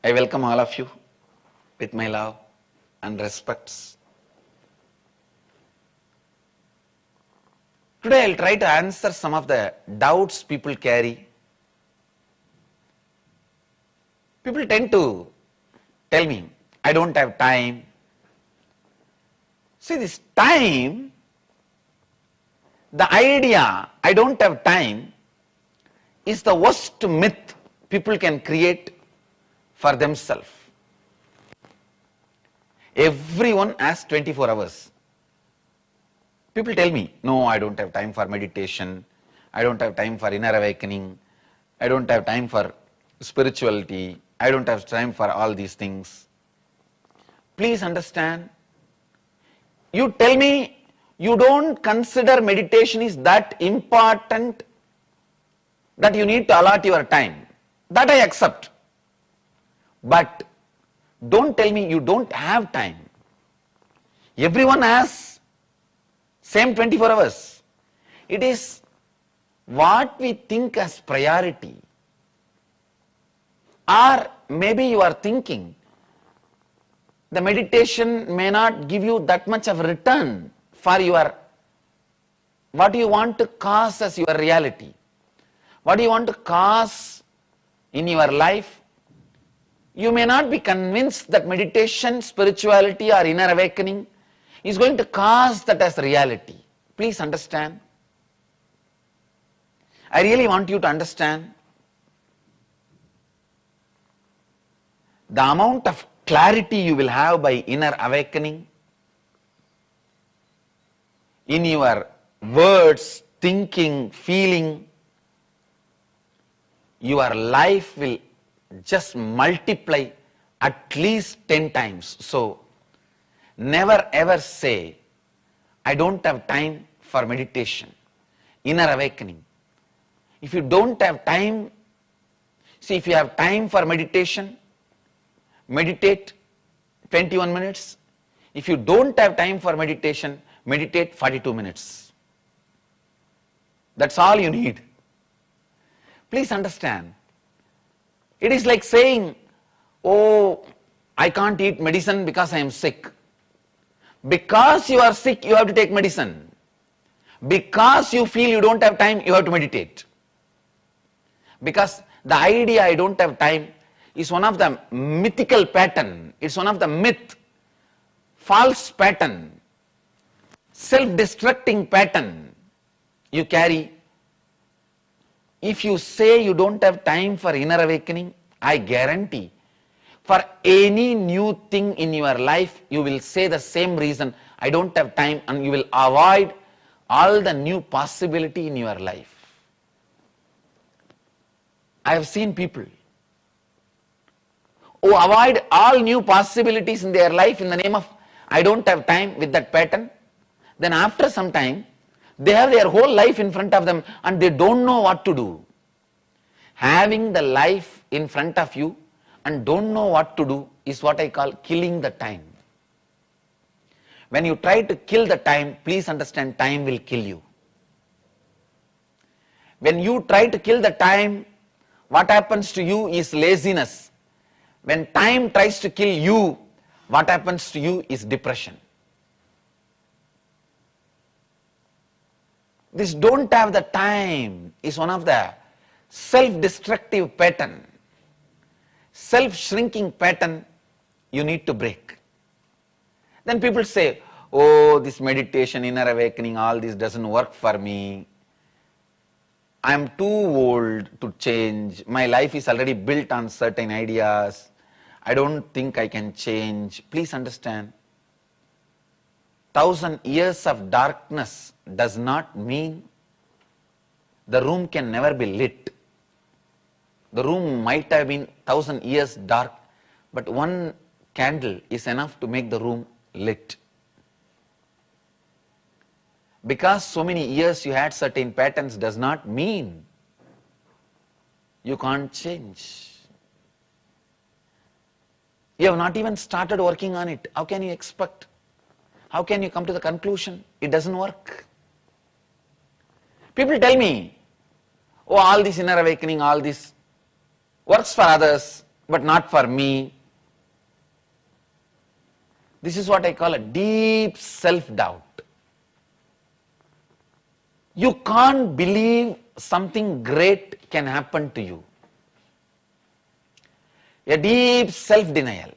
I welcome all of you with my love and respects. Today I'll try to answer some of the doubts people carry. People tend to tell me, I don't have time. See, this time, the idea, I don't have time, is the worst myth people can create for themselves. Everyone has 24 hours. People tell me, no, I don't have time for meditation, I don't have time for inner awakening, I don't have time for spirituality, I don't have time for all these things. Please understand, you tell me you don't consider meditation is that important that you need to allot your time. That I accept. But don't tell me you don't have time. Everyone has same 24 hours. It is what we think as priority. Or maybe you are thinking the meditation may not give you that much of return for your what you want to cause as your reality. What you want to cause in your life. You may not be convinced that meditation, spirituality or inner awakening is going to cause that as reality. Please understand. I really want you to understand the amount of clarity you will have by inner awakening in your words, thinking, feeling. Your life will just multiply at least 10 times. So, never ever say, I don't have time for meditation, inner awakening. If you don't have time, see, if you have time for meditation, meditate 21 minutes. If you don't have time for meditation, meditate 42 minutes. That's all you need. Please understand. It is like saying, oh, I can't eat medicine because I am sick. Because you are sick, you have to take medicine. Because you feel you don't have time, you have to meditate. Because the idea I don't have time is one of the mythical pattern. It's one of the myth, false pattern, self-destructing pattern you carry. If you say you don't have time for inner awakening, I guarantee for any new thing in your life, you will say the same reason, I don't have time, and you will avoid all the new possibility in your life. I have seen people who avoid all new possibilities in their life in the name of I don't have time with that pattern. Then after some time, they have their whole life in front of them and they don't know what to do. Having the life in front of you and don't know what to do is what I call killing the time. When you try to kill the time, please understand, time will kill you. When you try to kill the time, what happens to you is laziness. When time tries to kill you, what happens to you is depression. This don't have the time is one of the self-destructive pattern, self-shrinking pattern you need to break. Then people say, oh, this meditation, inner awakening, all this doesn't work for me. I am too old to change. My life is already built on certain ideas. I don't think I can change. Please understand, 1,000 years of darkness does not mean the room can never be lit. The room might have been 1,000 years dark, but one candle is enough to make the room lit. Because so many years you had certain patterns does not mean you can't change. You have not even started working on it. How can you expect? How can you come to the conclusion it doesn't work? People tell me, oh, all this inner awakening, all this works for others, but not for me. This is what I call a deep self-doubt. You can't believe something great can happen to you. A deep self-denial.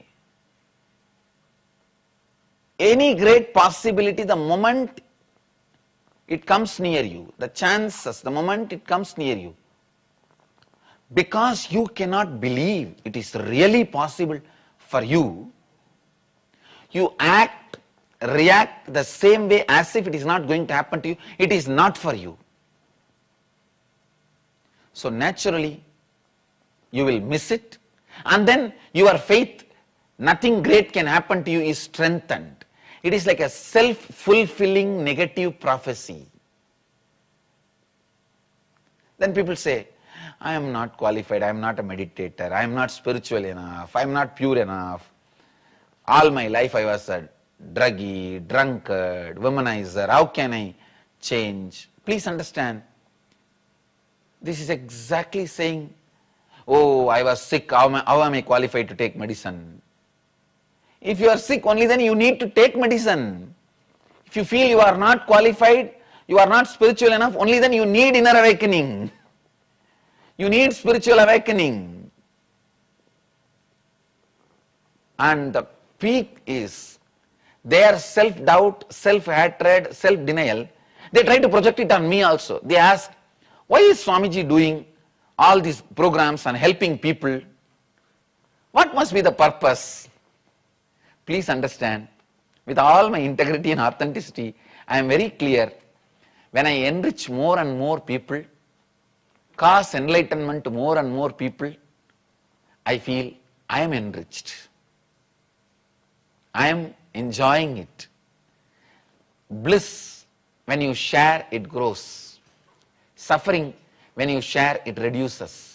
Any great possibility, the moment it comes near you, the chances, the moment it comes near you, because you cannot believe it is really possible for you, you act, react the same way as if it is not going to happen to you. It is not for you. So naturally, you will miss it, and then your faith, nothing great can happen to you, is strengthened. It is like a self-fulfilling negative prophecy. Then people say, I am not qualified, I am not a meditator, I am not spiritual enough, I am not pure enough. All my life I was a druggie, drunkard, womanizer, how can I change? Please understand, this is exactly saying, oh, I was sick, how am I qualified to take medicine? If you are sick, only then you need to take medicine. If you feel you are not qualified, you are not spiritual enough, only then you need inner awakening. You need spiritual awakening. And the peak is their self-doubt, self-hatred, self-denial. They try to project it on me also. They ask, why is Swamiji doing all these programs and helping people? What must be the purpose? Please understand, with all my integrity and authenticity, I am very clear. When I enrich more and more people, cause enlightenment to more and more people, I feel I am enriched. I am enjoying it. Bliss, when you share, it grows. Suffering, when you share, it reduces.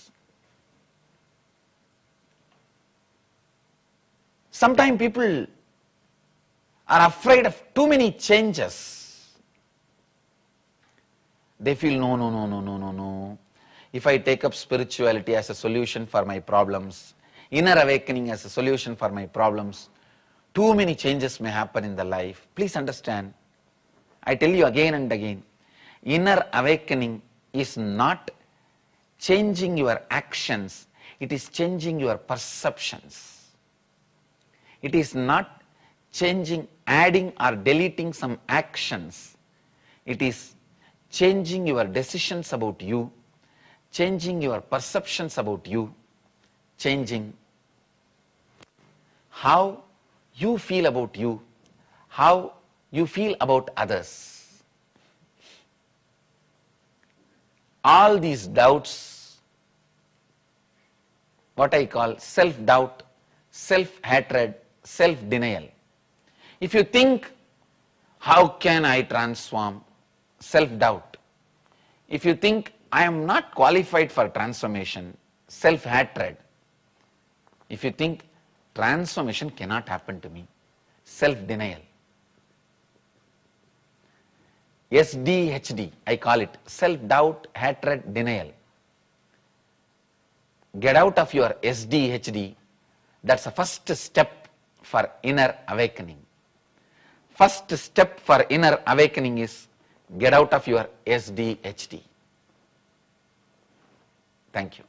Sometimes people are afraid of too many changes. They feel, no. If I take up spirituality as a solution for my problems, inner awakening as a solution for my problems, too many changes may happen in the life. Please understand, I tell you again and again, inner awakening is not changing your actions, it is changing your perceptions. It is not changing, adding or deleting some actions. It is changing your decisions about you, changing your perceptions about you, changing how you feel about you, how you feel about others. All these doubts, what I call self-doubt, self-hatred, self-denial. If you think, how can I transform? Self-doubt. If you think, I am not qualified for transformation, self-hatred. If you think, transformation cannot happen to me, self-denial. SDHD, I call it, self-doubt, hatred, denial. Get out of your SDHD. That's the first step for inner awakening. First step for inner awakening is get out of your SDHD. Thank you.